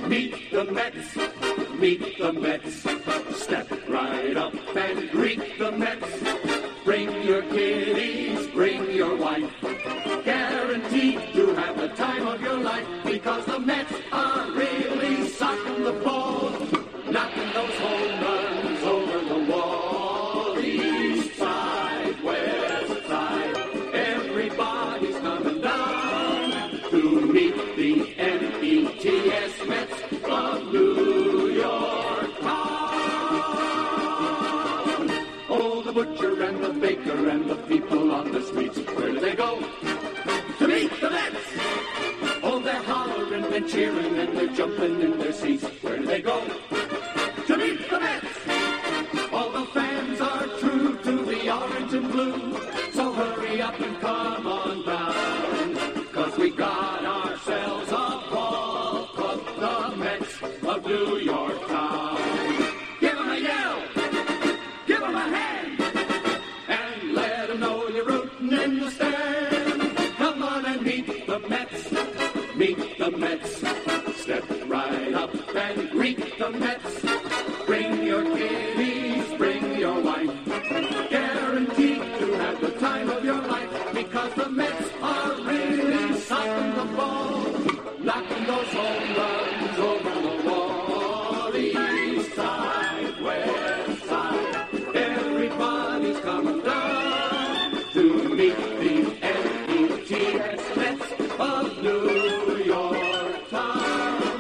Meet the Mets, meet the Mets. Step right up and greet the Mets. Bring your kiddies, bring your wife. Guaranteed to have the time of your life, because the Mets are really socking the ball, knocking those home runs over the wall. East side, west side, everybody's coming down to meet the METS Mets of New York town. Oh, the butcher and the baker and the people on the streets, where do they go? To meet the Mets! Oh, they're hollering and cheering and they're jumping in their seats. Where do they go? To meet the Mets! All the fans are true to the orange and blue, so hurry up and come on down, 'cause we got ourselves a ball club, the Mets of New York town. Give 'em a yell! Give 'em a hand! And let 'em know you're rooting in the stand. Come on and meet the Mets. Meet the Mets. Step right up and greet the Mets. Bring your kiddies, bring your wife. Guaranteed to have the time of your life, because the Mets are really socking the ball, knocking those home runs over the wall. East side, west side, everybody's coming down to meet the METS Mets of New York town,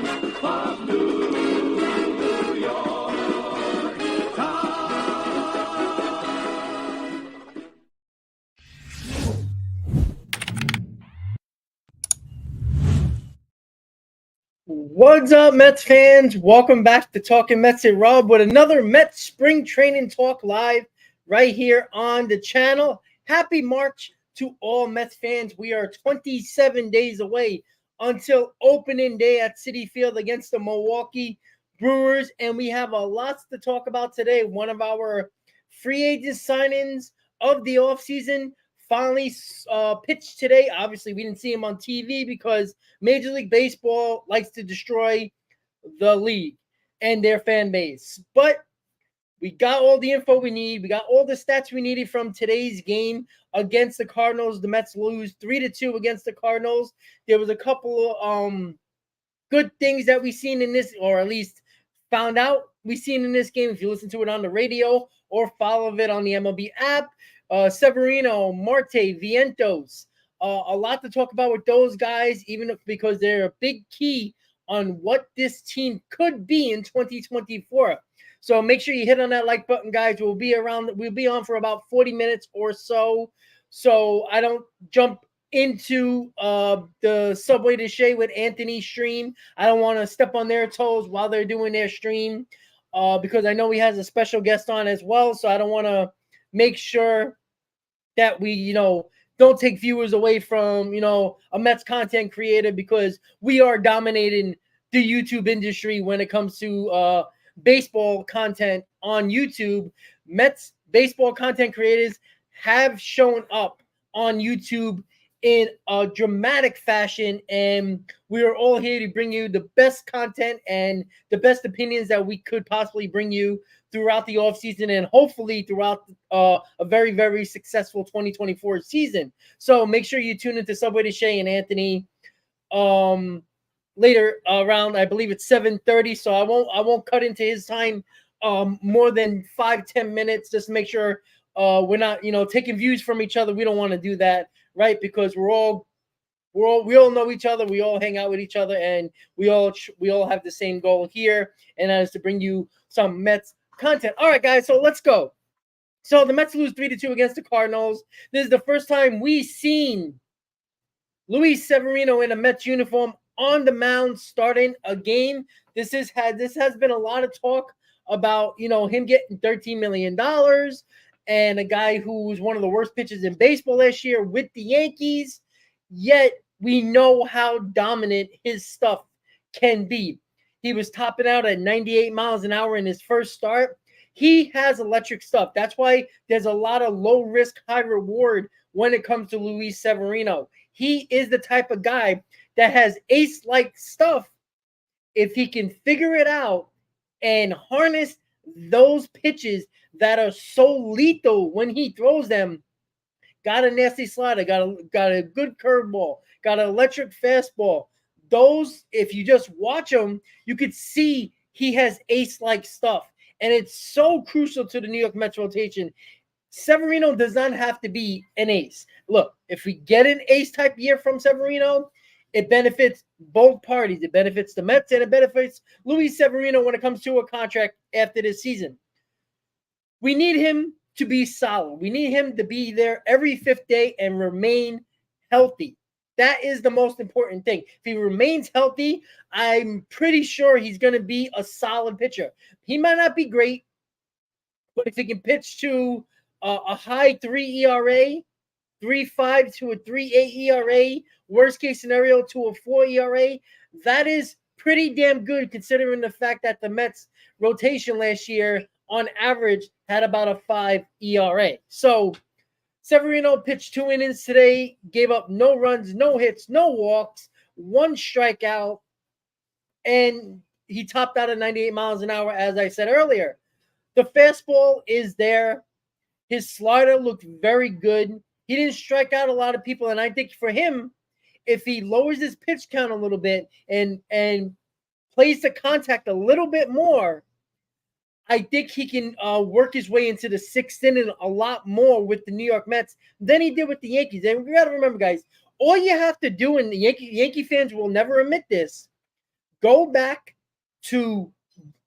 of New York town. What's up, Mets fans? Welcome back to Talkin Mets and Rob with another Mets Spring Training Talk live right here on the channel. Happy March to all Mets fans. We are 27 days away until opening day at Citi Field against the Milwaukee Brewers, and we have a lot to talk about today. One of our free agent signings of the offseason finally pitched today. Obviously, we didn't see him on TV because Major League Baseball likes to destroy the league and their fan base. But we got all the info we need. We got all the stats we needed from today's game against the Cardinals. The Mets lose 3-2 against the Cardinals. There was a couple of good things that we seen in this, or at least found out we seen in this game. If you listen to it on the radio or follow it on the MLB app, Severino, Marte, Vientos, a lot to talk about with those guys, even because they're a big key on what this team could be in 2024. So make sure you hit on that like button, guys. We'll be on for about 40 minutes or so. So I don't jump into the Subway to Shea with Anthony stream. I don't want to step on their toes while they're doing their stream, because I know he has a special guest on as well. So I don't want to make sure that we, don't take viewers away from, a Mets content creator, because we are dominating the YouTube industry when it comes to baseball content on YouTube. Mets baseball content creators have shown up on YouTube in a dramatic fashion, and we are all here to bring you the best content and the best opinions that we could possibly bring you throughout the offseason, and hopefully throughout a very, very successful 2024 season. So make sure you tune into Subway to Shea and Anthony later around, I believe it's 7:30. So I won't cut into his time more than 5-10 minutes, just to make sure we're not taking views from each other. We don't want to do that, right? Because we all know each other. We all hang out with each other, and we all have the same goal here, and that is to bring you some Mets content. All right, guys, so let's go. So the Mets lose 3-2 against the Cardinals. This is the first time we've seen Luis Severino in a Mets uniform on the mound starting a game. This has been a lot of talk about him getting $13 million, and a guy who was one of the worst pitchers in baseball last year with the Yankees. Yet we know how dominant his stuff can be. He was topping out at 98 miles an hour in his first start. He has electric stuff. That's why there's a lot of low risk, high reward when it comes to Luis Severino. He is the type of guy that has ace-like stuff if he can figure it out and harness those pitches that are so lethal when he throws them, got a nasty slider, got a good curveball, got an electric fastball. Those, if you just watch him, you could see he has ace-like stuff. And it's so crucial to the New York Mets rotation. Severino does not have to be an ace. Look, if we get an ace-type year from Severino, it benefits both parties. It benefits the Mets and it benefits Luis Severino when it comes to a contract after this season. We need him to be solid. We need him to be there every fifth day and remain healthy. That is the most important thing. If he remains healthy, I'm pretty sure he's going to be a solid pitcher. He might not be great, but if he can pitch to a high 3 ERA, 3.5 to a 3.8 ERA, worst case scenario to a 4 ERA, that is pretty damn good considering the fact that the Mets rotation last year on average had about a 5 ERA. So Severino pitched 2 innings today, gave up no runs, no hits, no walks, 1 strikeout, and he topped out at 98 miles an hour, as I said earlier. The fastball is there. His slider looked very good. He didn't strike out a lot of people, and I think for him, if he lowers his pitch count a little bit and plays the contact a little bit more, I think he can work his way into the 6th inning a lot more with the New York Mets than he did with the Yankees. And we got to remember, guys, all you have to do, and the Yankee fans will never admit this, go back to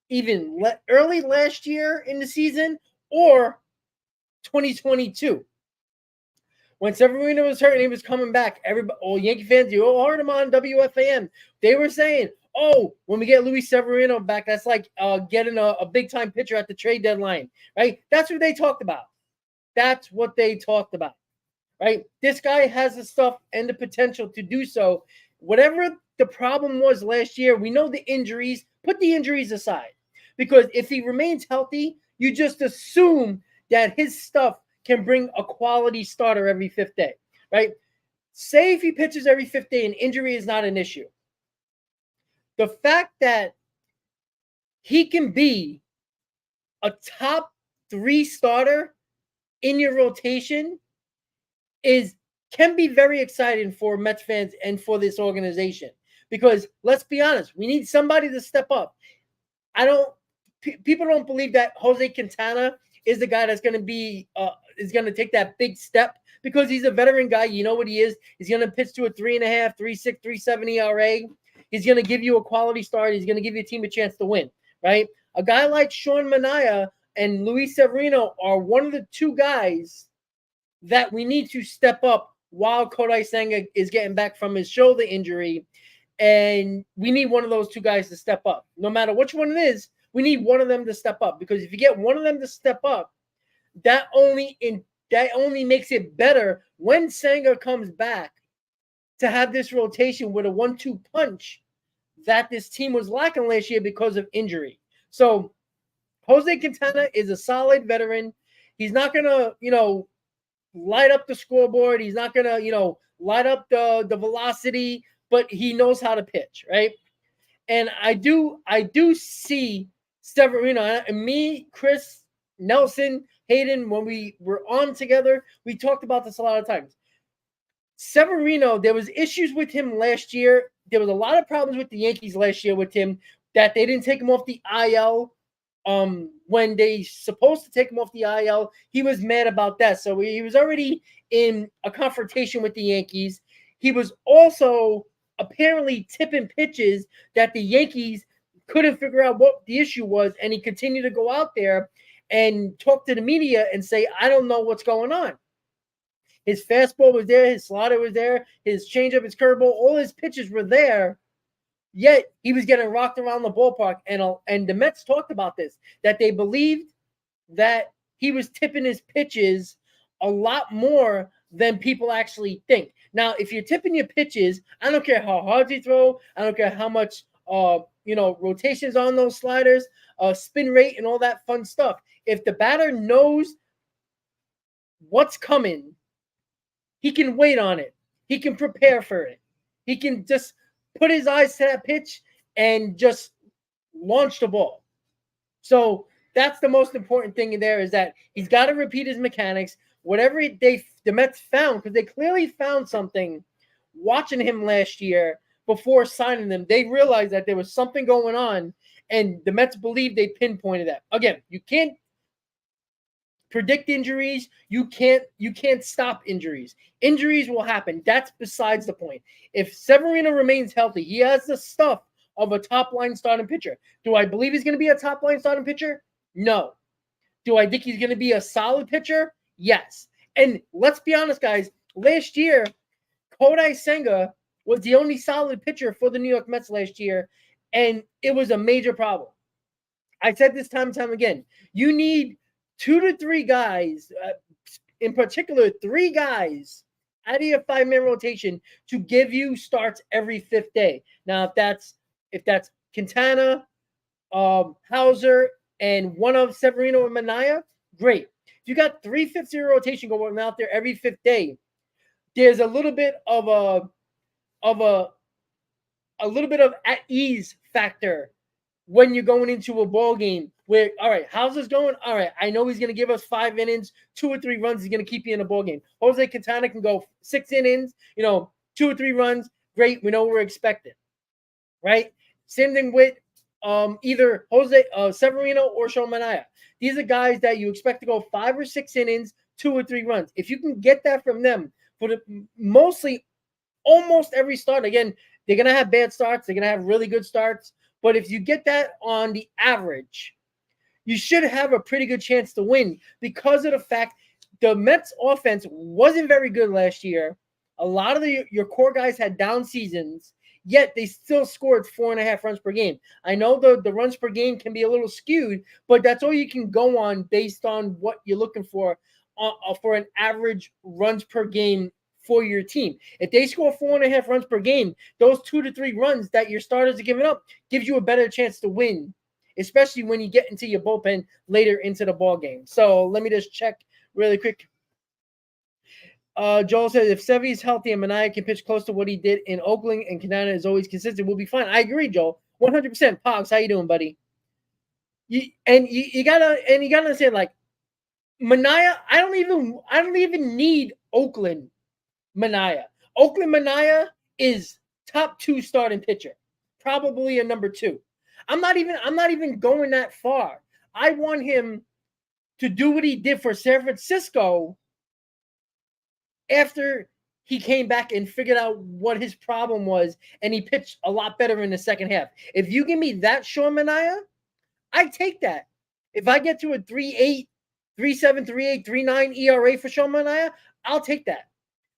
even early last year in the season or 2022. When Severino was hurt and he was coming back, everybody, all Yankee fans, you all heard him on WFAN. They were saying, oh, when we get Luis Severino back, that's like getting a big-time pitcher at the trade deadline, right? That's what they talked about. That's what they talked about, right? This guy has the stuff and the potential to do so. Whatever the problem was last year, we know the injuries. Put the injuries aside. Because if he remains healthy, you just assume that his stuff can bring a quality starter every 5th day, right? Say if he pitches every 5th day and injury is not an issue. The fact that he can be a top 3 starter in your rotation can be very exciting for Mets fans and for this organization. Because let's be honest, we need somebody to step up. People don't believe that Jose Quintana is the guy that's going to be is going to take that big step because he's a veteran guy. You know what he is. He's going to pitch to a 3.5, 3.6, 3.7 ERA. He's going to give you a quality start. He's going to give your team a chance to win, right? A guy like Sean Manaea and Luis Severino are one of the 2 guys that we need to step up while Kodai Senga is getting back from his shoulder injury. And we need one of those 2 guys to step up. No matter which one it is, we need one of them to step up, because if you get one of them to step up, that only makes it better when Senga comes back to have this rotation with a 1-2 punch that this team was lacking last year because of injury. So Jose Quintana is a solid veteran. He's not going to, light up the scoreboard. He's not going to, light up the velocity, but he knows how to pitch, right? And I do see Severino, and me, Chris, Nelson, Hayden, when we were on together, we talked about this a lot of times. Severino, there was issues with him last year. There was a lot of problems with the Yankees last year with him, that they didn't take him off the IL when they supposed to take him off the IL. He was mad about that. So he was already in a confrontation with the Yankees. He was also apparently tipping pitches that the Yankees couldn't figure out what the issue was, and he continued to go out there and talk to the media and say, I don't know what's going on. His fastball was there, his slider was there, his changeup, his curveball, all his pitches were there, yet he was getting rocked around the ballpark. And the Mets talked about this, that they believed that he was tipping his pitches a lot more than people actually think. Now, if you're tipping your pitches, I don't care how hard you throw, I don't care how much rotations on those sliders, spin rate, and all that fun stuff. If the batter knows what's coming, he can wait on it. He can prepare for it. He can just put his eyes to that pitch and just launch the ball. So that's the most important thing in there is that he's got to repeat his mechanics. Whatever the Mets found, because they clearly found something watching him last year before signing them. They realized that there was something going on, and the Mets believe they pinpointed that. Again, you can't predict injuries. You can't stop injuries. Injuries will happen. That's besides the point. If Severino remains healthy, he has the stuff of a top-line starting pitcher. Do I believe he's going to be a top-line starting pitcher? No. Do I think he's going to be a solid pitcher? Yes. And let's be honest, guys. Last year, Kodai Senga was the only solid pitcher for the New York Mets last year, and it was a major problem. I said this time and time again. You need 2 to 3 guys, in particular 3 guys, out of your 5-man rotation to give you starts every 5th day. Now, if that's Quintana, Hauser, and one of Severino and Manaea, great. If you got 3 5th year rotation going out there every 5th day, there's a little bit of a little bit of at ease factor when you're going into a ball game where, all right, how's this going? All right, I know he's going to give us 5 innings, 2 or 3 runs. He's going to keep you in a ball game. Jose Quintana can go 6 innings, 2 or 3 runs. Great, we know what we're expecting, right? Same thing with either Severino or Sean Manaea. These are guys that you expect to go 5 or 6 innings, 2 or 3 runs. If you can get that from them for almost every start, again, they're going to have bad starts. They're going to have really good starts. But if you get that on the average, you should have a pretty good chance to win because of the fact the Mets offense wasn't very good last year. A lot of your core guys had down seasons, yet they still scored 4.5 runs per game. I know the runs per game can be a little skewed, but that's all you can go on based on what you're looking for an average runs per game for your team. If they score 4.5 runs per game, those 2 to 3 runs that your starters are giving up gives you a better chance to win, especially when you get into your bullpen later into the ball game. So let me just check really quick. Joel says, if Sevy's healthy and Manaea can pitch close to what he did in Oakland and Quintana is always consistent, we'll be fine. I agree, Joel. 100%. Pogs, how you doing, buddy? You gotta understand, like, Manaea, I don't even need Oakland Manaea. Oakland Manaea is top 2 starting pitcher, probably a number 2. I'm not even going that far. I want him to do what he did for San Francisco after he came back and figured out what his problem was, and he pitched a lot better in the second half. If you give me that Sean Manaea, I take that. If I get to a 3.8, 3.7, 3.8, 3.9 ERA for Sean Manaea, I'll take that.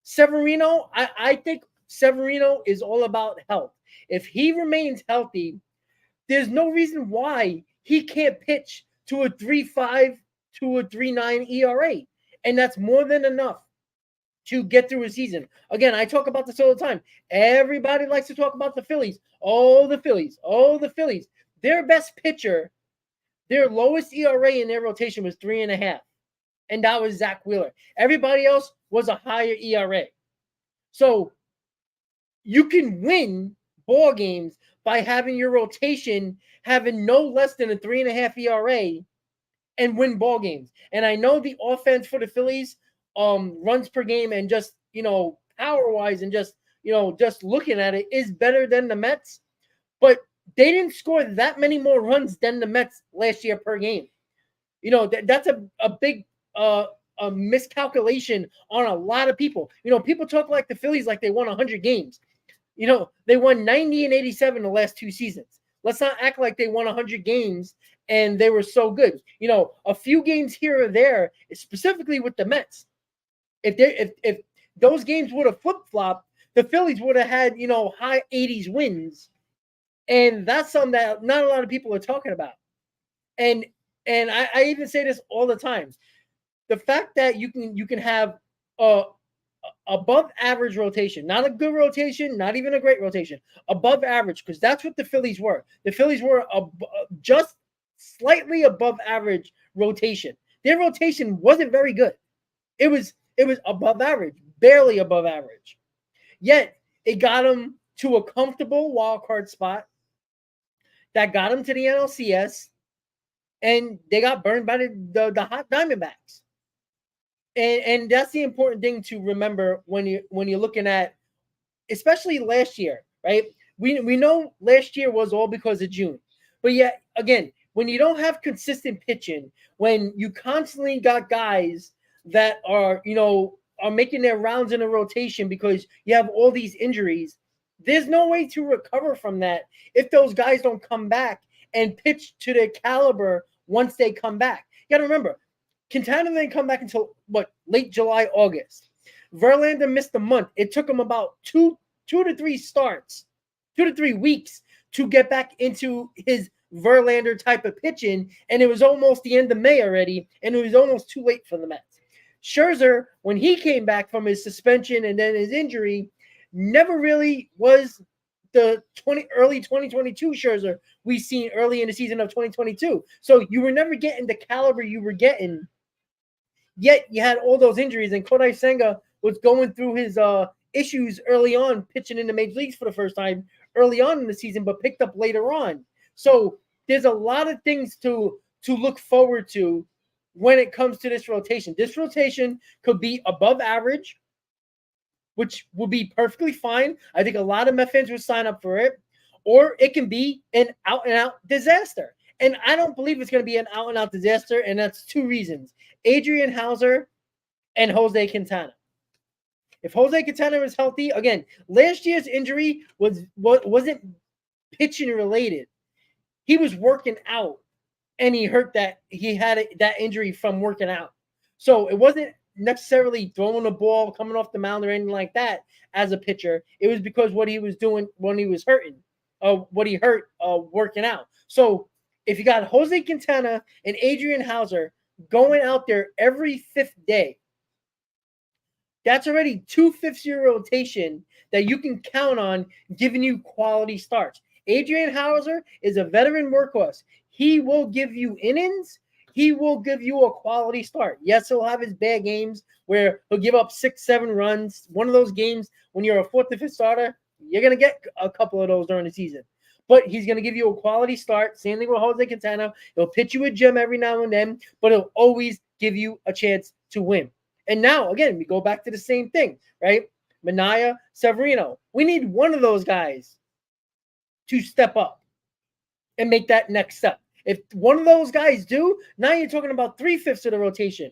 Severino, I think Severino is all about health. If he remains healthy, there's no reason why he can't pitch to a 3.5 to a 3.9 ERA. And that's more than enough to get through a season. Again, I talk about this all the time. Everybody likes to talk about the Phillies. Oh, the Phillies. Their best pitcher, their lowest ERA in their rotation was 3.5. And that was Zach Wheeler. Everybody else was a higher ERA. So you can win ball games by having your rotation having no less than a 3.5 ERA and win ball games. And I know the offense for the Phillies, runs per game and just, power-wise and just looking at it is better than the Mets. But they didn't score that many more runs than the Mets last year per game. That's a big a miscalculation on a lot of people. People talk like the Phillies like they won 100 games. They won 90 and 87 the last 2 seasons. Let's not act like they won 100 games and they were so good. A few games here or there, specifically with the Mets. If those games would have flip-flopped, the Phillies would have had, high 80s wins. And that's something that not a lot of people are talking about. And I even say this all the time. The fact that you can have above average rotation, not a good rotation, not even a great rotation, above average, because that's what the Phillies were. The Phillies were just slightly above average rotation. Their rotation wasn't very good. It was above average, barely above average. Yet it got them to a comfortable wild card spot. that got them to the NLCS, and they got burned by the hot Diamondbacks. And that's the important thing to remember when you're looking at, especially last year, right? We know last year was all because of June, but yet again, when you don't have consistent pitching, when you constantly got guys that are making their rounds in a rotation because you have all these injuries, there's no way to recover from that if those guys don't come back and pitch to their caliber once they come back. You got to remember, Quintana didn't come back until late July, August. Verlander missed a month. It took him about two to three starts, 2 to 3 weeks to get back into his Verlander type of pitching, and it was almost the end of May already, and it was almost too late for the Mets. Scherzer, when he came back from his suspension and then his injury, never really was the early 2022 Scherzer we seen early in the season of 2022. So you were never getting the caliber you were getting, yet you had all those injuries, and Kodai Senga was going through his issues early on, pitching in the major leagues for the first time early on in the season, but picked up later on. So there's a lot of things to look forward to when it comes to this rotation. This rotation could be above average, which will be perfectly fine. I think a lot of Met fans will sign up for it. Or it can be an out-and-out disaster. And I don't believe it's going to be an out-and-out disaster, and that's 2 reasons. Adrian Hauser and Jose Quintana. If Jose Quintana is healthy, again, last year's injury wasn't pitching related. He was working out, and he had that injury from working out. So it wasn't necessarily throwing the ball, coming off the mound or anything like that as a pitcher. It was because what he was doing when he was hurting, what he hurt working out. So if you got Jose Quintana and Adrian Hauser going out there every 5th day, that's already 2 fifth-year rotation that you can count on giving you quality starts. Adrian Hauser is a veteran workhorse. He will give you innings. He will give you a quality start. Yes, he'll have his bad games where he'll give up 6-7 runs. One of those games when you're a 4th to 5th starter, you're going to get a couple of those during the season. But he's going to give you a quality start. Same thing with Jose Quintana. He'll pitch you a gem every now and then, but he'll always give you a chance to win. And now, again, we go back to the same thing, right? Manaea, Severino. We need one of those guys to step up and make that next step. If one of those guys do, now you're talking about 3/5 of the rotation.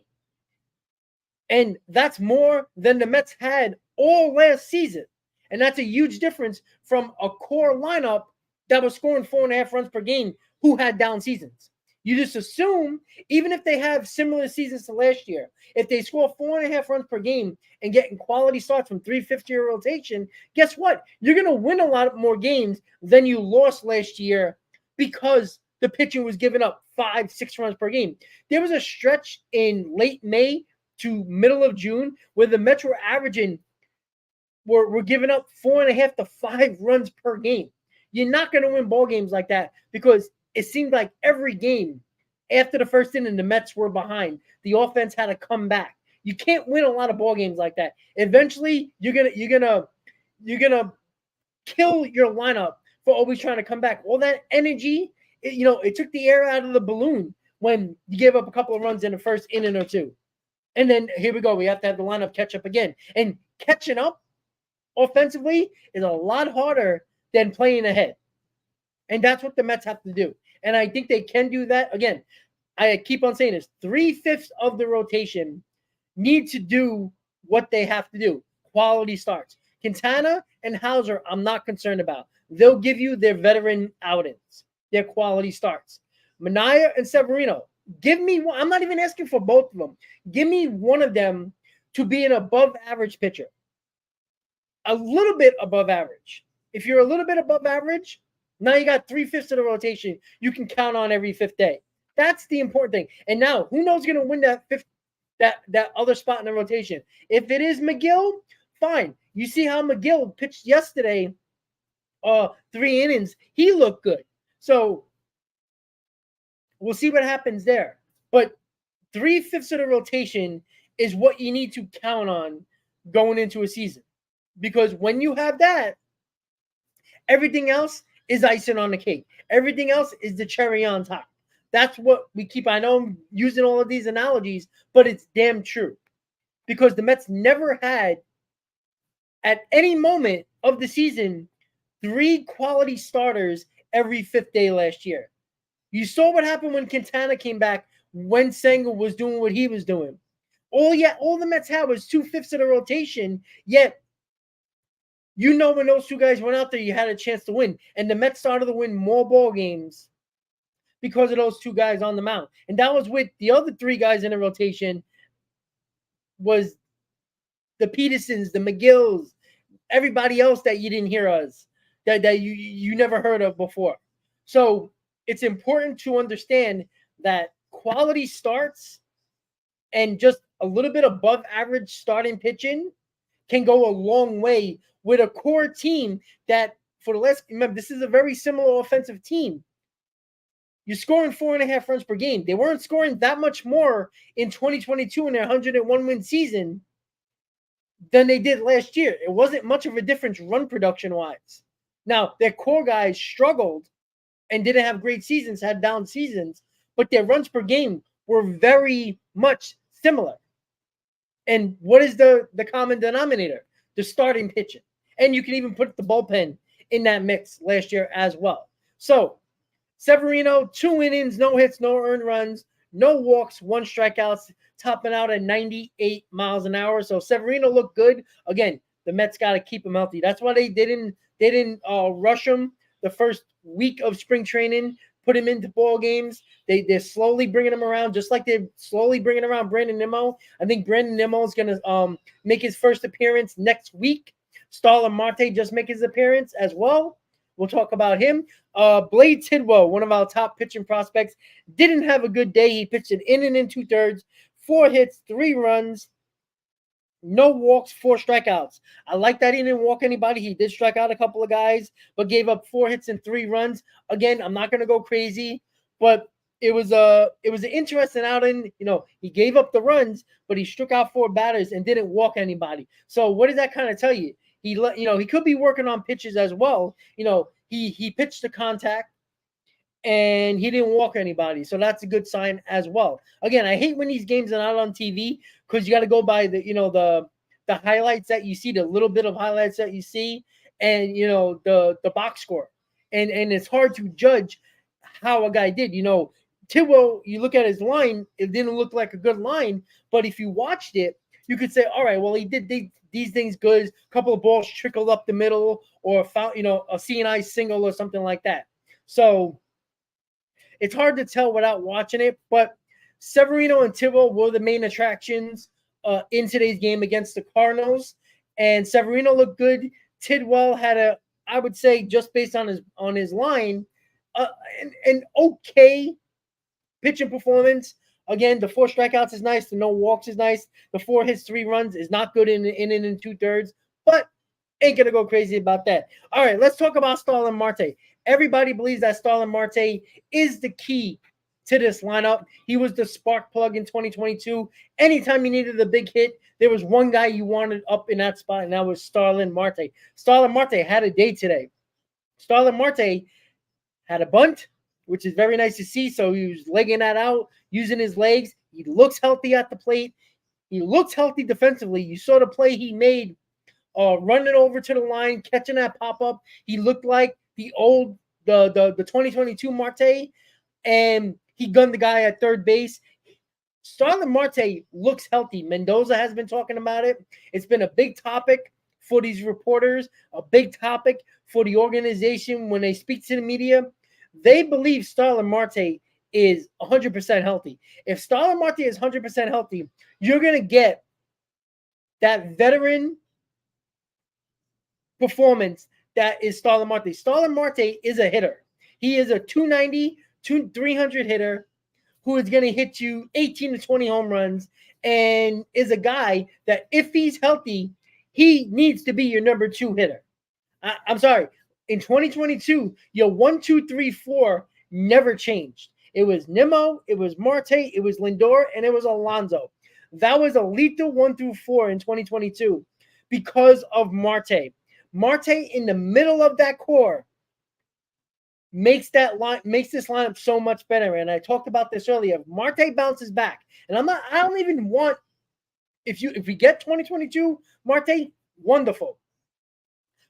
And that's more than the Mets had all last season. And that's a huge difference from a core lineup that was scoring 4.5 runs per game who had down seasons. You just assume, even if they have similar seasons to last year, if they score 4.5 runs per game and getting quality starts from 3/5 of your rotation, guess what? You're going to win a lot more games than you lost last year because the pitcher was giving up 5-6 runs per game. There was a stretch in late May to middle of June where the Mets were averaging, were giving up 4.5 to 5 runs per game. You're not going to win ball games like that because it seemed like every game after the first inning, the Mets were behind. The offense had to come back. You can't win a lot of ball games like that. Eventually, you're gonna kill your lineup for always trying to come back. All that energy, it took the air out of the balloon when you gave up a couple of runs in the first inning or two. And then here we go. We have to have the lineup catch up again. And catching up offensively is a lot harder than playing ahead. And that's what the Mets have to do. And I think they can do that. Again, I keep on saying this. 3/5 of the rotation need to do what they have to do. Quality starts. Quintana and Hauser, I'm not concerned about. They'll give you their veteran outings, their quality starts. Manaea and Severino, give me one. I'm not even asking for both of them. Give me one of them to be an above-average pitcher. A little bit above average. If you're a little bit above average, now you got 3/5 of the rotation you can count on every 5th day. That's the important thing. And now, who knows going to win that other spot in the rotation? If it is McGill, fine. You see how McGill pitched yesterday, 3 innings. He looked good. So we'll see what happens there. But 3/5 of the rotation is what you need to count on going into a season. Because when you have that, everything else is icing on the cake. Everything else is the cherry on top. That's what we keep. I know I'm using all of these analogies, but it's damn true. Because the Mets never had, at any moment of the season, 3 quality starters every 5th day last year. You saw what happened when Quintana came back, when Senga was doing what he was doing. All the Mets had was 2/5 of the rotation, yet when those two guys went out there, you had a chance to win. And the Mets started to win more ball games because of those two guys on the mound. And that was with the other 3 guys in the rotation was the Petersons, the McGills, everybody else that you didn't hear us, that you never heard of before. So it's important to understand that quality starts and just a little bit above average starting pitching can go a long way with a core team that remember, this is a very similar offensive team. You're scoring 4.5 runs per game. They weren't scoring that much more in 2022 in their 101-win season than they did last year. It wasn't much of a difference run production-wise. Now, their core guys struggled and didn't have great seasons, had down seasons, but their runs per game were very much similar. And what is the common denominator? The starting pitching. And you can even put the bullpen in that mix last year as well. So, Severino, 2 innings, no hits, no earned runs, no walks, 1 strikeout, topping out at 98 miles an hour. So Severino looked good. Again, the Mets got to keep him healthy. That's why they didn't rush him the first week of spring training, put him into ball games. They're slowly bringing him around, just like they're slowly bringing around Brandon Nimmo. I think Brandon Nimmo is going to make his first appearance next week. Starling Marte just make his appearance as well. We'll talk about him. Blade Tidwell, one of our top pitching prospects, didn't have a good day. He pitched an inning and 2/3, 4 hits, 3 runs, no walks, 4 strikeouts. I like that he didn't walk anybody. He did strike out a couple of guys, but gave up 4 hits and 3 runs. Again, I'm not going to go crazy, but it was an interesting outing. He gave up the runs, but he struck out 4 batters and didn't walk anybody. So what does that kind of tell you? He could be working on pitches as well. He pitched to contact and he didn't walk anybody. So that's a good sign as well. Again, I hate when these games are not on TV because you got to go by the highlights that you see, the little bit of highlights that you see, and the box score. And it's hard to judge how a guy did. Tidwell, you look at his line, it didn't look like a good line, but if you watched it, you could say, all right, well, he did these things good. A couple of balls trickled up the middle, or found, a CNI single or something like that. So it's hard to tell without watching it, but Severino and Tidwell were the main attractions in today's game against the Cardinals, and Severino looked good. Tidwell had I would say, just based on his line, an okay pitching performance. Again, the 4 strikeouts is nice. The no walks is nice. The 4 hits, 3 runs is not good in inning and 2/3, but ain't going to go crazy about that. All right, let's talk about Starling Marte. Everybody believes that Starling Marte is the key to this lineup. He was the spark plug in 2022. Anytime you needed a big hit, there was one guy you wanted up in that spot, and that was Starling Marte. Starling Marte had a day today. Starling Marte had a bunt, which is very nice to see. So he was legging that out, using his legs. He looks healthy at the plate. He looks healthy defensively. You saw the play he made, running over to the line, catching that pop-up. He looked like the 2022 Marte, and he gunned the guy at third base. Starling Marte looks healthy. Mendoza has been talking about it. It's been a big topic for these reporters, a big topic for the organization when they speak to the media. They believe Starling Marte is 100% healthy. If Starling Marte is 100% healthy, you're going to get that veteran performance that is Starling Marte. Starling Marte is a hitter. He is a 290, 300 hitter who is going to hit you 18 to 20 home runs, and is a guy that if he's healthy, he needs to be your number 2 hitter. I'm sorry. In 2022, your 1, 2, 3, 4 never changed. It was Nimmo, it was Marte, it was Lindor, and it was Alonso. That was a lethal 1 through 4 in 2022 because of Marte. Marte in the middle of that core makes this lineup so much better. And I talked about this earlier. If Marte bounces back, and I don't even want, if we get 2022 Marte, wonderful.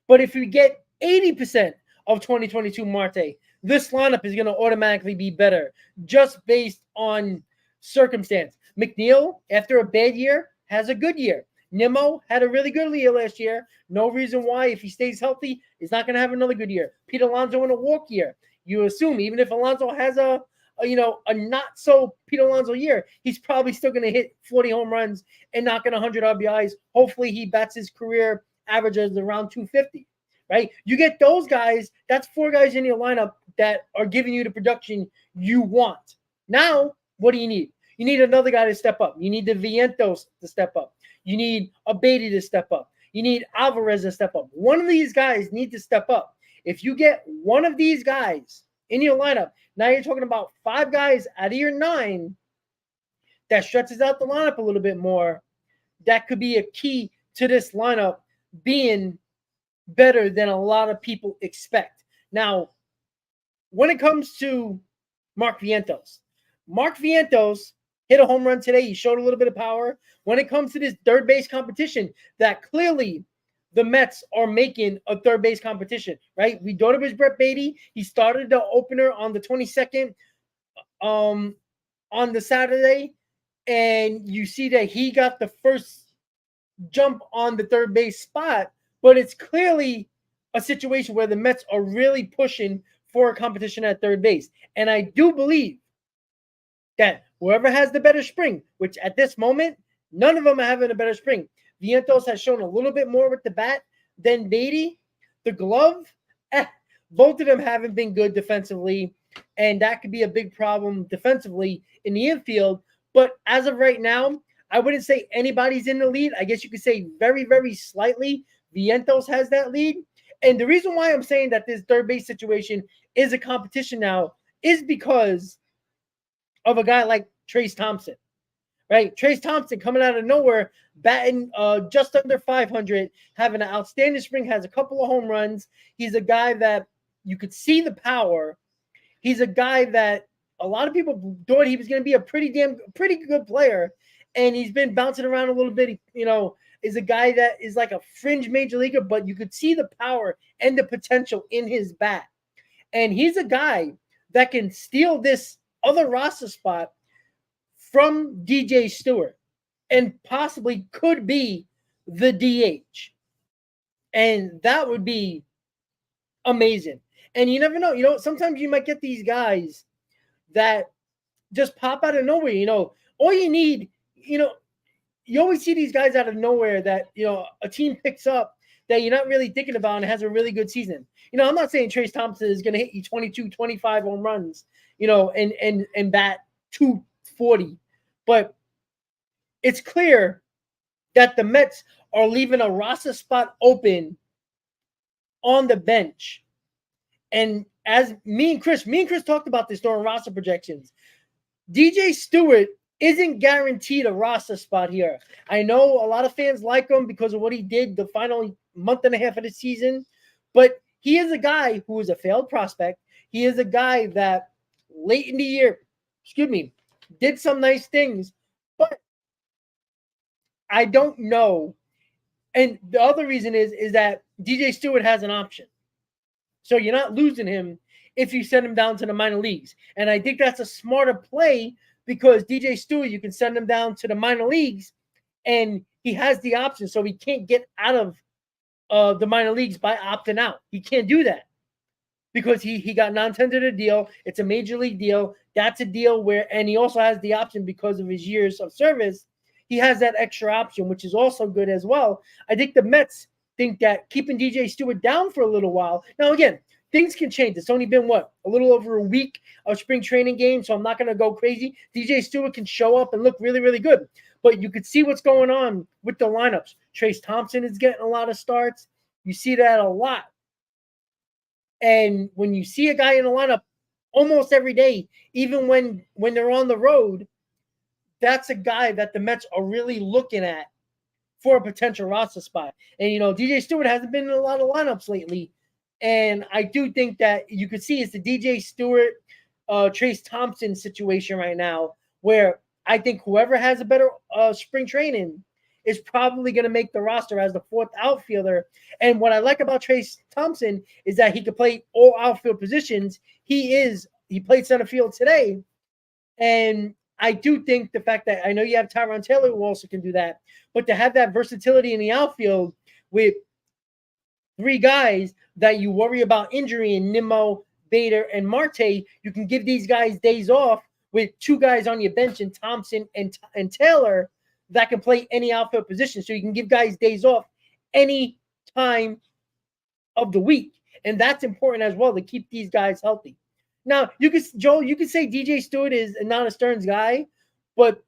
But if we get 80% of 2022 Marte, this lineup is going to automatically be better just based on circumstance. McNeil, after a bad year, has a good year. Nimmo had a really good year last year. No reason why, if he stays healthy, he's not going to have another good year. Pete Alonso in a walk year. You assume even if Alonso has a not so Pete Alonso year, he's probably still going to hit 40 home runs and knock in 100 RBIs. Hopefully he bats his career averages around 250, right? You get those guys, that's 4 guys in your lineup that are giving you the production you want. Now, what do you need? You need another guy to step up. You need the Vientos to step up. You need a Beatty to step up. You need Alvarez to step up. One of these guys need to step up. If you get one of these guys in your lineup, now you're talking about 5 guys out of your 9 that stretches out the lineup a little bit more. That could be a key to this lineup being better than a lot of people expect. Now, when it comes to Mark Vientos hit a home run today. He showed a little bit of power. When it comes to this third base competition, that clearly the Mets are making a third base competition, right? We thought it was Brett Beatty. He started the opener on the 22nd on the Saturday, and you see that he got the first jump on the third base spot, but it's clearly a situation where the Mets are really pushing for a competition at third base. And I do believe that whoever has the better spring, which at this moment, none of them are having a better spring. Vientos has shown a little bit more with the bat than Beatty. The glove, both of them haven't been good defensively, and that could be a big problem defensively in the infield. But as of right now, I wouldn't say anybody's in the lead. I guess you could say very, very slightly Vientos has that lead. And the reason why I'm saying that this third base situation is a competition now is because of a guy like Trayce Thompson, right? Trayce Thompson coming out of nowhere, batting just under 500, having an outstanding spring, has a couple of home runs. He's a guy that you could see the power. He's a guy that a lot of people thought he was going to be a pretty good player, and he's been bouncing around a little bit. Is a guy that is like a fringe major leaguer, but you could see the power and the potential in his bat. And he's a guy that can steal this other roster spot from DJ Stewart and possibly could be the DH. And that would be amazing. And you never know. Sometimes you might get these guys that just pop out of nowhere. All you need, you always see these guys out of nowhere that, a team picks up that you're not really thinking about and has a really good season. I'm not saying Trayce Thompson is going to hit you 22, 25 home runs, and bat 240. But it's clear that the Mets are leaving a roster spot open on the bench. And as me and Chris talked about this during roster projections, DJ Stewart isn't guaranteed a roster spot here. I know a lot of fans like him because of what he did the final month and a half of the season, but he is a guy who is a failed prospect. He is a guy that late in the year, did some nice things, but I don't know. And the other reason is that DJ Stewart has an option. So you're not losing him if you send him down to the minor leagues. And I think that's a smarter play because DJ Stewart, you can send him down to the minor leagues and he has the option. So he can't get out of the minor leagues by opting out. He can't do that because he got non-tendered deal. It's a major league deal. That's a deal where, and he also has the option because of his years of service. He has that extra option, which is also good as well. I think the Mets think that keeping DJ Stewart down for a little while. Now, again, things can change. It's only been, a little over a week of spring training games, so I'm not going to go crazy. DJ Stewart can show up and look really, really good. But you could see what's going on with the lineups. Trayce Thompson is getting a lot of starts. You see that a lot. And when you see a guy in the lineup almost every day, even when they're on the road, that's a guy that the Mets are really looking at for a potential roster spot. And, DJ Stewart hasn't been in a lot of lineups lately, And I do think that you could see it's the DJ Stewart, Trayce Thompson situation right now, where I think whoever has a better spring training is probably going to make the roster as the fourth outfielder. And what I like about Trayce Thompson is that he could play all outfield positions. He played center field today. And I do think the fact that I know you have Tyrone Taylor who also can do that, but to have that versatility in the outfield with three guys that you worry about injury in Nimmo, Bader, and Marte, you can give these guys days off with two guys on your bench in Thompson and Taylor that can play any outfield position. So you can give guys days off any time of the week. And that's important as well to keep these guys healthy. Now, you could say DJ Stewart is not a Stearns guy, but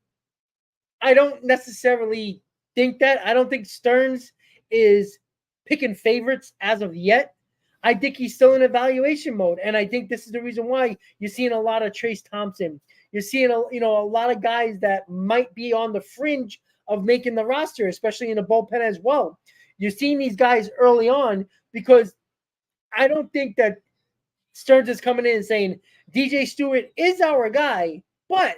I don't necessarily think that. I don't think Stearns is picking favorites as of yet. I think he's still in evaluation mode, and I think this is the reason why you're seeing a lot of Trayce Thompson. You're seeing a lot of guys that might be on the fringe of making the roster, especially in the bullpen as well. You're seeing these guys early on because I don't think that Stearns is coming in and saying DJ Stewart is our guy, but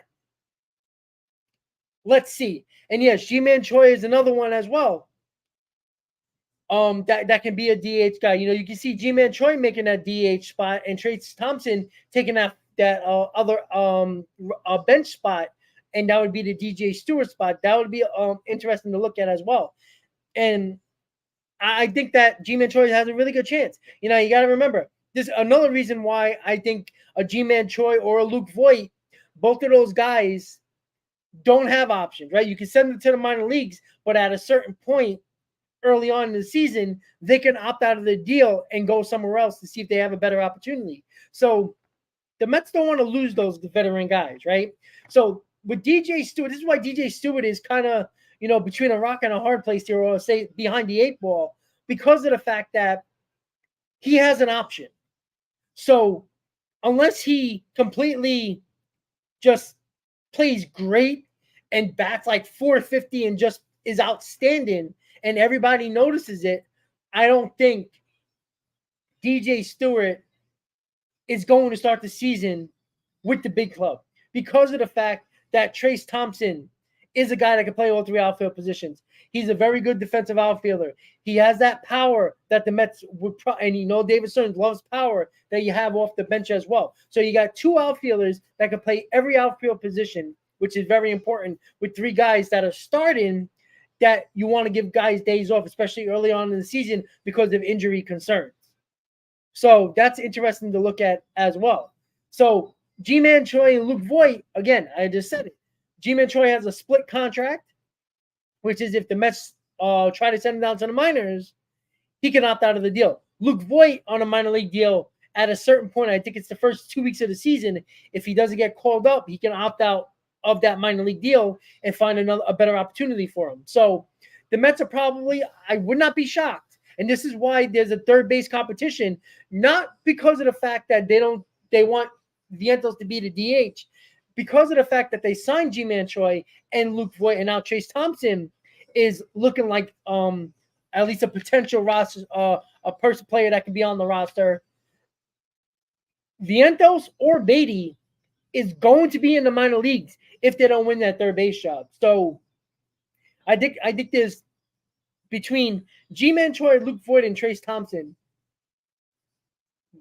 let's see. And yes, G-Man Choi is another one as well. That can be a DH guy. You can see G-Man Choi making that DH spot and Trayce Thompson taking that other bench spot, and that would be the DJ Stewart spot. That would be interesting to look at as well. And I think that G-Man Choi has a really good chance. You got to remember, there's another reason why I think a G-Man Choi or a Luke Voigt, both of those guys don't have options, right? You can send them to the minor leagues, but at a certain point early on in the season, they can opt out of the deal and go somewhere else to see if they have a better opportunity. So the Mets don't want to lose those veteran guys, right? So with DJ Stewart, this is why DJ Stewart is kind of, between a rock and a hard place here, or say behind the eight ball, because of the fact that he has an option. So unless he completely just plays great and bats like 450 and just is outstanding and everybody notices it, I don't think DJ Stewart is going to start the season with the big club because of the fact that Trayce Thompson is a guy that can play all three outfield positions. He's a very good defensive outfielder. He has that power that the Mets would and David Stearns loves power that you have off the bench as well. So you got two outfielders that can play every outfield position, which is very important, with three guys that are starting that you want to give guys days off, especially early on in the season because of injury concerns. So that's interesting to look at as well. So G-Man Choi and Luke Voigt, again, I just said it. G-Man Choi has a split contract, which is if the Mets try to send him down to the minors, he can opt out of the deal. Luke Voigt on a minor league deal at a certain point, I think it's the first 2 weeks of the season, if he doesn't get called up, he can opt out of that minor league deal and find a better opportunity for him. So the Mets are probably, I would not be shocked. And this is why there's a third base competition, not because of the fact that they want Vientos to be the DH, because of the fact that they signed G-Man Choi and Luke Voigt, and now Trayce Thompson is looking like at least a potential roster, player that can be on the roster. Vientos or Beatty is going to be in the minor leagues if they don't win that third base job. So I think there's between G-Man Choi, Luke Voigt, and Trayce Thompson,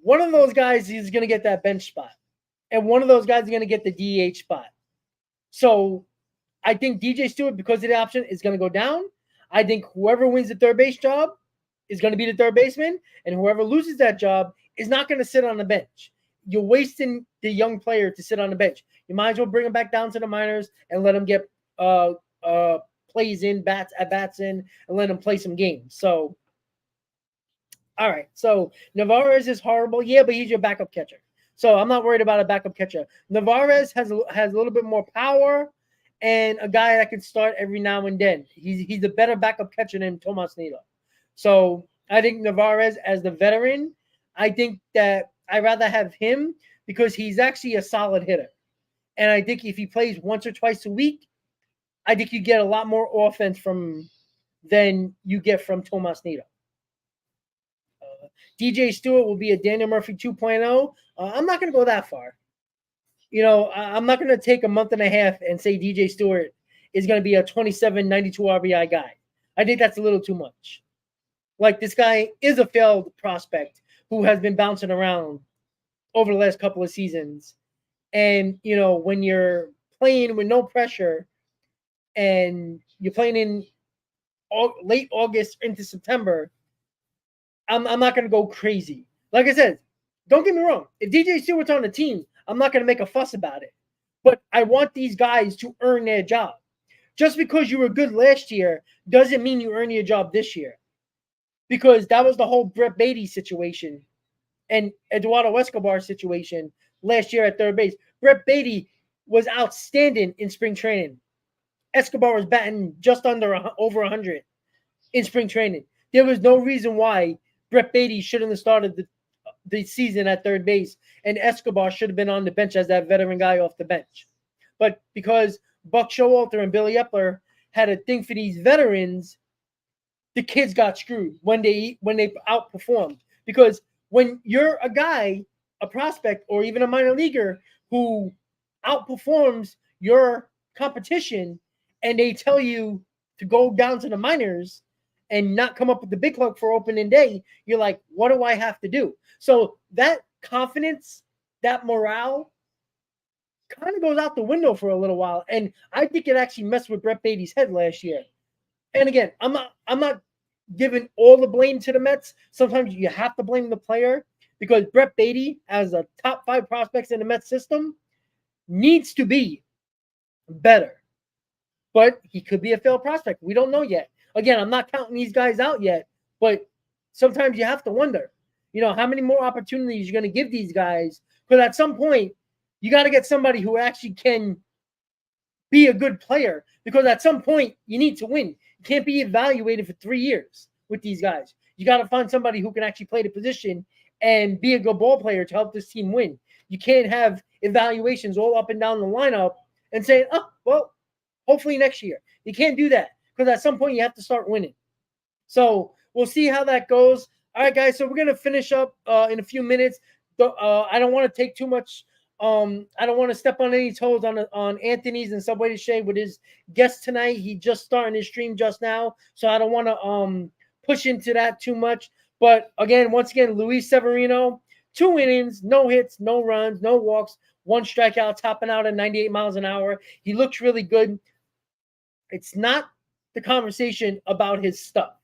one of those guys is going to get that bench spot. And one of those guys is going to get the DH spot. So I think DJ Stewart, because of the option, is going to go down. I think whoever wins the third base job is going to be the third baseman. And whoever loses that job is not going to sit on the bench. You're wasting the young player to sit on the bench. You might as well bring him back down to the minors and let him get plays in, bats in, and let him play some games. So, all right. So Narvaez is horrible. Yeah, but he's your backup catcher. So I'm not worried about a backup catcher. Narvaez has a little bit more power and a guy that can start every now and then. He's a better backup catcher than Tomas Nido. So I think Narvaez as the veteran, I think that I'd rather have him because he's actually a solid hitter. And I think if he plays once or twice a week, I think you get a lot more offense than you get from Tomas Nido. DJ Stewart will be a Daniel Murphy 2.0. I'm not going to go that far. I'm not going to take a month and a half and say DJ Stewart is going to be a 27, 92 RBI guy. I think that's a little too much. Like, this guy is a failed prospect who has been bouncing around over the last couple of seasons. And, when you're playing with no pressure and you're playing in late August into September, I'm not going to go crazy. Like I said, don't get me wrong. If DJ Stewart's on the team, I'm not going to make a fuss about it. But I want these guys to earn their job. Just because you were good last year doesn't mean you earn your job this year. Because that was the whole Brett Beatty situation and Eduardo Escobar situation last year at third base. Brett Beatty was outstanding in spring training. Escobar was batting just over 100 in spring training. There was no reason why Brett Beatty shouldn't have started the season at third base, and Escobar should have been on the bench as that veteran guy off the bench. But because Buck Showalter and Billy Epler had a thing for these veterans, the kids got screwed when they outperformed. Because when you're a guy, a prospect, or even a minor leaguer who outperforms your competition, and they tell you to go down to the minors and not come up with the big club for opening day, you're like, what do I have to do? So that confidence, that morale kind of goes out the window for a little while. And I think it actually messed with Brett Beatty's head last year. And again, I'm not giving all the blame to the Mets. Sometimes you have to blame the player, because Brett Beatty, as a top 5 prospects in the Mets system, needs to be better. But he could be a failed prospect. We don't know yet. Again, I'm not counting these guys out yet, but sometimes you have to wonder, how many more opportunities you're going to give these guys. Because at some point, you got to get somebody who actually can be a good player. Because at some point, you need to win. You can't be evaluated for 3 years with these guys. You got to find somebody who can actually play the position and be a good ball player to help this team win. You can't have evaluations all up and down the lineup and say, oh, well, hopefully next year. You can't do that, because at some point you have to start winning. So we'll see how that goes. All right, guys, so we're going to finish up in a few minutes. I don't want to take too much. I don't want to step on any toes on Anthony's and Subway to Shea with his guest tonight. He just starting his stream just now, so I don't want to push into that too much. But once again, Luis Severino, 2 innings, no hits, no runs, no walks, 1 strikeout, topping out at 98 miles an hour. He looks really good. It's not the conversation about his stuff.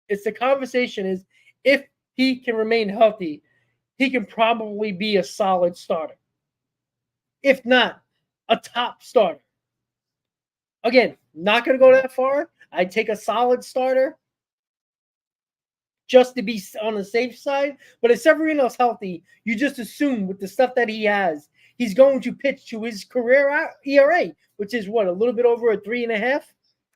It's the conversation is, if he can remain healthy, he can probably be a solid starter. If not, a top starter. Again, not going to go that far. I'd take a solid starter just to be on the safe side. But if Severino's healthy, you just assume with the stuff that he has, he's going to pitch to his career ERA, which is what, a little bit over a 3.5.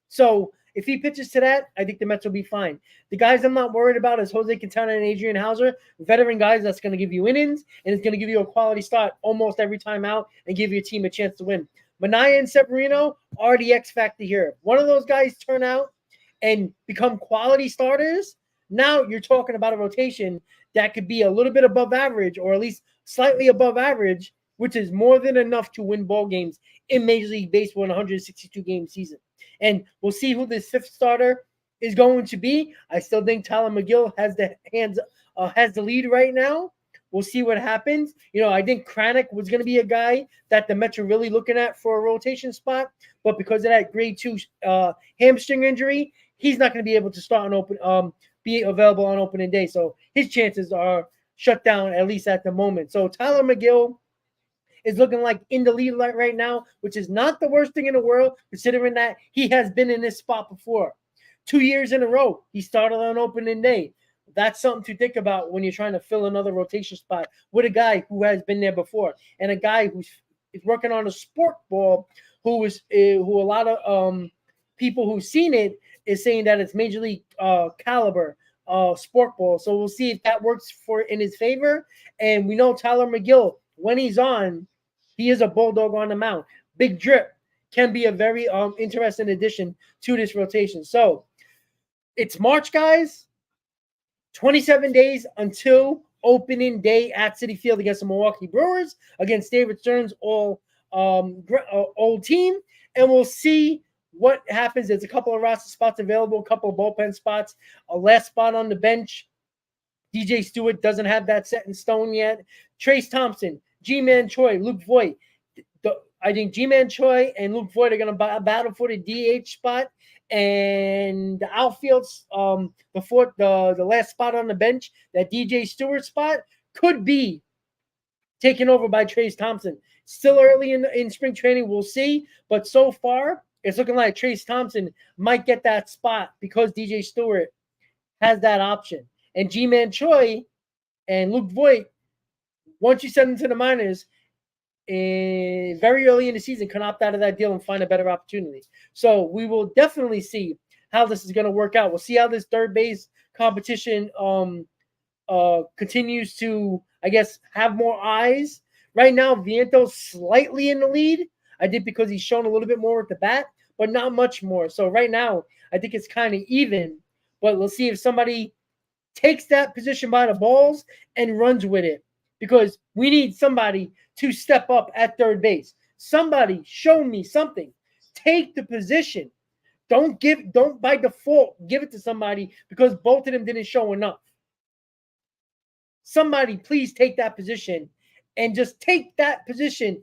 So if he pitches to that, I think the Mets will be fine. The guys I'm not worried about is Jose Quintana and Adrian Hauser, veteran guys that's going to give you innings, and it's going to give you a quality start almost every time out and give your team a chance to win. Manaea and Severino are the X factor here. One of those guys turn out and become quality starters. Now you're talking about a rotation that could be a little bit above average, or at least slightly above average, which is more than enough to win ball games in Major League Baseball in a 162-game season. And we'll see who this 5th starter is going to be. I still think Tyler McGill has the lead right now. We'll see what happens. I think Kranick was going to be a guy that the Mets are really looking at for a rotation spot, but because of that grade 2 hamstring injury, he's not going to be able to start be available on opening day. So his chances are shut down, at least at the moment. So Tyler McGill is looking like in the lead right now, which is not the worst thing in the world, considering that he has been in this spot before. 2 years in a row, he started on opening day. That's something to think about when you're trying to fill another rotation spot with a guy who has been there before, and a guy who's working on a sport ball, who a lot of people who've seen it is saying that it's major league caliber sport ball. So we'll see if that works in his favor. And we know Tyler McGill, when he's on, he is a bulldog on the mound. Big Drip can be a very interesting addition to this rotation. So it's March, guys. 27 days until opening day at Citi Field against the Milwaukee Brewers, against David Stern's old team, and we'll see what happens. There's a couple of roster spots available, a couple of bullpen spots, a last spot on the bench. DJ Stewart doesn't have that set in stone yet. Trayce Thompson, G-Man Choi, Luke Voigt. I think G-Man Choi and Luke Voigt are going to battle for the DH spot, and the outfield's the last spot on the bench, that DJ Stewart spot, could be taken over by Trayce Thompson. Still early in spring training, we'll see. But so far, it's looking like Trayce Thompson might get that spot because DJ Stewart has that option. And G-Man Choi and Luke Voigt, once you send them to the minors, very early in the season, can opt out of that deal and find a better opportunity. So we will definitely see how this is going to work out. We'll see how this third base competition continues to, I guess, have more eyes. Right now, Viento's slightly in the lead. I think because he's shown a little bit more at the bat, but not much more. So right now, I think it's kind of even. But we'll see if somebody takes that position by the balls and runs with it, because we need somebody to step up at third base. Somebody show me something. Take the position. Don't by default give it to somebody because both of them didn't show enough. Somebody please take that position and just take that position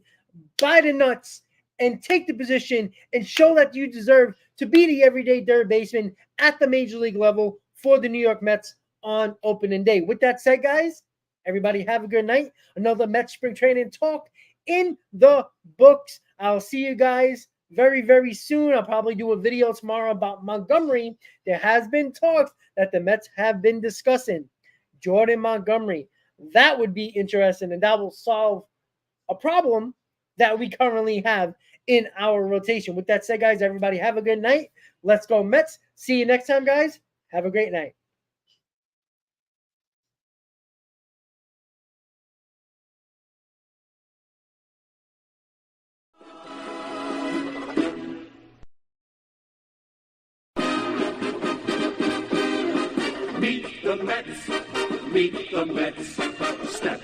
by the nuts and take the position and show that you deserve to be the everyday third baseman at the major league level for the New York Mets on opening day. With that said, guys, everybody have a good night. Another Mets spring training talk in the books. I'll see you guys very, very soon. I'll probably do a video tomorrow about Montgomery. There has been talks that the Mets have been discussing Jordan Montgomery. That would be interesting, and that will solve a problem that we currently have in our rotation. With that said, guys, everybody have a good night. Let's go Mets. See you next time, guys. Have a great night. Meet the Mets, step